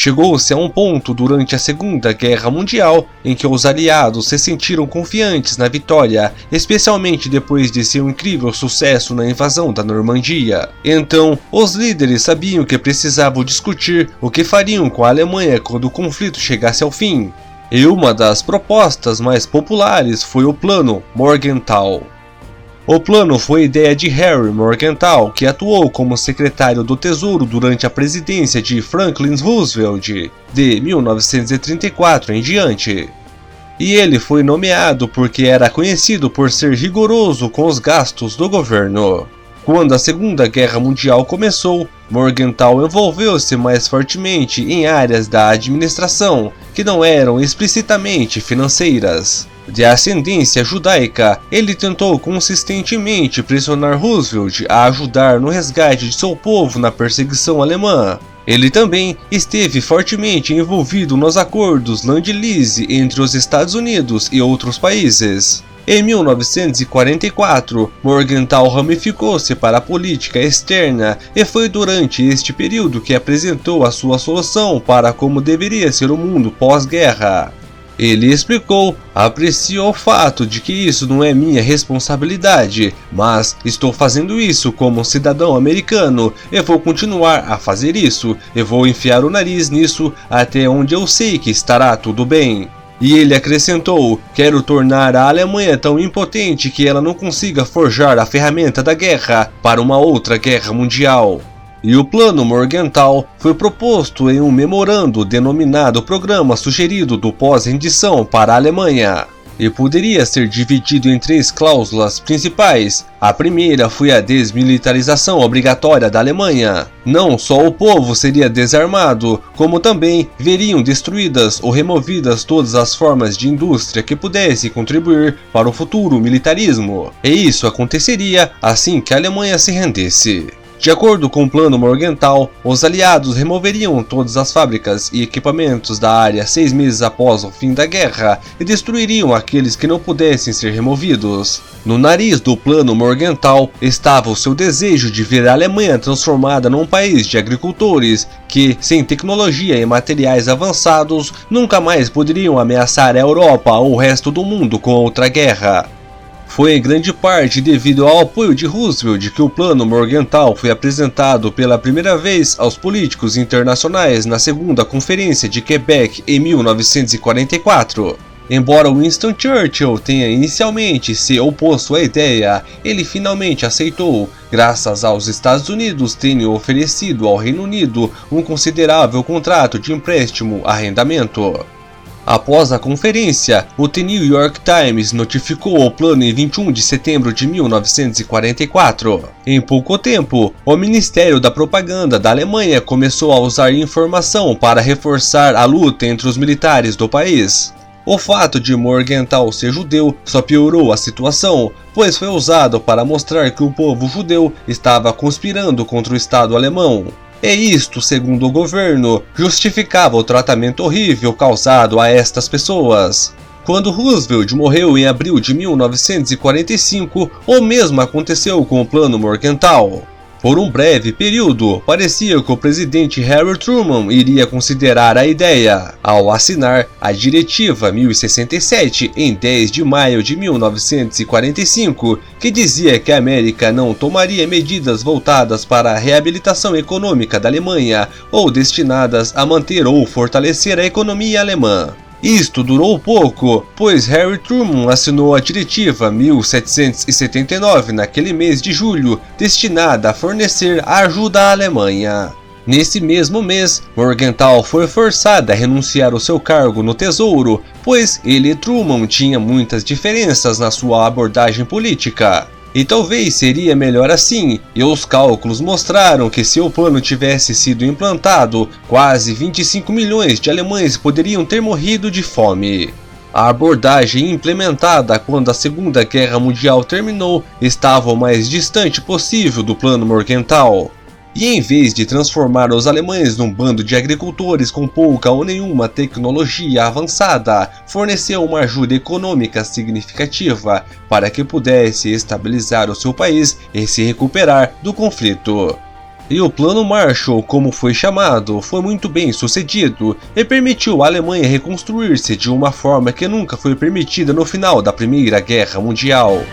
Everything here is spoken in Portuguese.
Chegou-se a um ponto durante a Segunda Guerra Mundial em que os aliados se sentiram confiantes na vitória, especialmente depois de seu incrível sucesso na invasão da Normandia. Então, os líderes sabiam que precisavam discutir o que fariam com a Alemanha quando o conflito chegasse ao fim. E uma das propostas mais populares foi o Plano Morgenthau. O plano foi ideia de Harry Morgenthau, que atuou como secretário do Tesouro durante a presidência de Franklin Roosevelt, de 1934 em diante. E ele foi nomeado porque era conhecido por ser rigoroso com os gastos do governo. Quando a Segunda Guerra Mundial começou, Morgenthau envolveu-se mais fortemente em áreas da administração que não eram explicitamente financeiras. De ascendência judaica, ele tentou consistentemente pressionar Roosevelt a ajudar no resgate de seu povo na perseguição alemã. Ele também esteve fortemente envolvido nos acordos Land-Lease entre os Estados Unidos e outros países. Em 1944, Morgenthau ramificou-se para a política externa e foi durante este período que apresentou a sua solução para como deveria ser o mundo pós-guerra. Ele explicou: aprecio o fato de que isso não é minha responsabilidade, mas estou fazendo isso como cidadão americano e vou continuar a fazer isso e vou enfiar o nariz nisso até onde eu sei que estará tudo bem. E ele acrescentou: quero tornar a Alemanha tão impotente que ela não consiga forjar a ferramenta da guerra para uma outra guerra mundial. E o Plano Morgenthau foi proposto em um memorando denominado Programa Sugerido do Pós-Rendição para a Alemanha, e poderia ser dividido em 3 cláusulas principais. A primeira foi a desmilitarização obrigatória da Alemanha. Não só o povo seria desarmado, como também veriam destruídas ou removidas todas as formas de indústria que pudessem contribuir para o futuro militarismo. E isso aconteceria assim que a Alemanha se rendesse. De acordo com o Plano Morgenthau, os aliados removeriam todas as fábricas e equipamentos da área 6 meses após o fim da guerra e destruiriam aqueles que não pudessem ser removidos. No nariz do Plano Morgenthau estava o seu desejo de ver a Alemanha transformada num país de agricultores que, sem tecnologia e materiais avançados, nunca mais poderiam ameaçar a Europa ou o resto do mundo com outra guerra. Foi em grande parte devido ao apoio de Roosevelt que o Plano Morgenthau foi apresentado pela primeira vez aos políticos internacionais na Segunda Conferência de Quebec em 1944. Embora Winston Churchill tenha inicialmente se oposto à ideia, ele finalmente aceitou, graças aos Estados Unidos terem oferecido ao Reino Unido um considerável contrato de empréstimo-arrendamento. Após a conferência, o The New York Times notificou o plano em 21 de setembro de 1944. Em pouco tempo, o Ministério da Propaganda da Alemanha começou a usar informação para reforçar a luta entre os militares do país. O fato de Morgenthau ser judeu só piorou a situação, pois foi usado para mostrar que o povo judeu estava conspirando contra o Estado alemão. E isto, segundo o governo, justificava o tratamento horrível causado a estas pessoas. Quando Roosevelt morreu em abril de 1945, o mesmo aconteceu com o Plano Morgenthau. Por um breve período, parecia que o presidente Harry Truman iria considerar a ideia, ao assinar a Diretiva 1067 em 10 de maio de 1945, que dizia que a América não tomaria medidas voltadas para a reabilitação econômica da Alemanha ou destinadas a manter ou fortalecer a economia alemã. Isto durou pouco, pois Harry Truman assinou a Diretiva 1779 naquele mês de julho, destinada a fornecer ajuda à Alemanha. Nesse mesmo mês, Morgenthau foi forçada a renunciar ao seu cargo no Tesouro, pois ele e Truman tinham muitas diferenças na sua abordagem política. E talvez seria melhor assim, e os cálculos mostraram que se o plano tivesse sido implantado, quase 25 milhões de alemães poderiam ter morrido de fome. A abordagem implementada quando a Segunda Guerra Mundial terminou estava o mais distante possível do Plano Morgenthau. E em vez de transformar os alemães num bando de agricultores com pouca ou nenhuma tecnologia avançada, forneceu uma ajuda econômica significativa para que pudesse estabilizar o seu país e se recuperar do conflito. E o Plano Marshall, como foi chamado, foi muito bem sucedido e permitiu à Alemanha reconstruir-se de uma forma que nunca foi permitida no final da Primeira Guerra Mundial.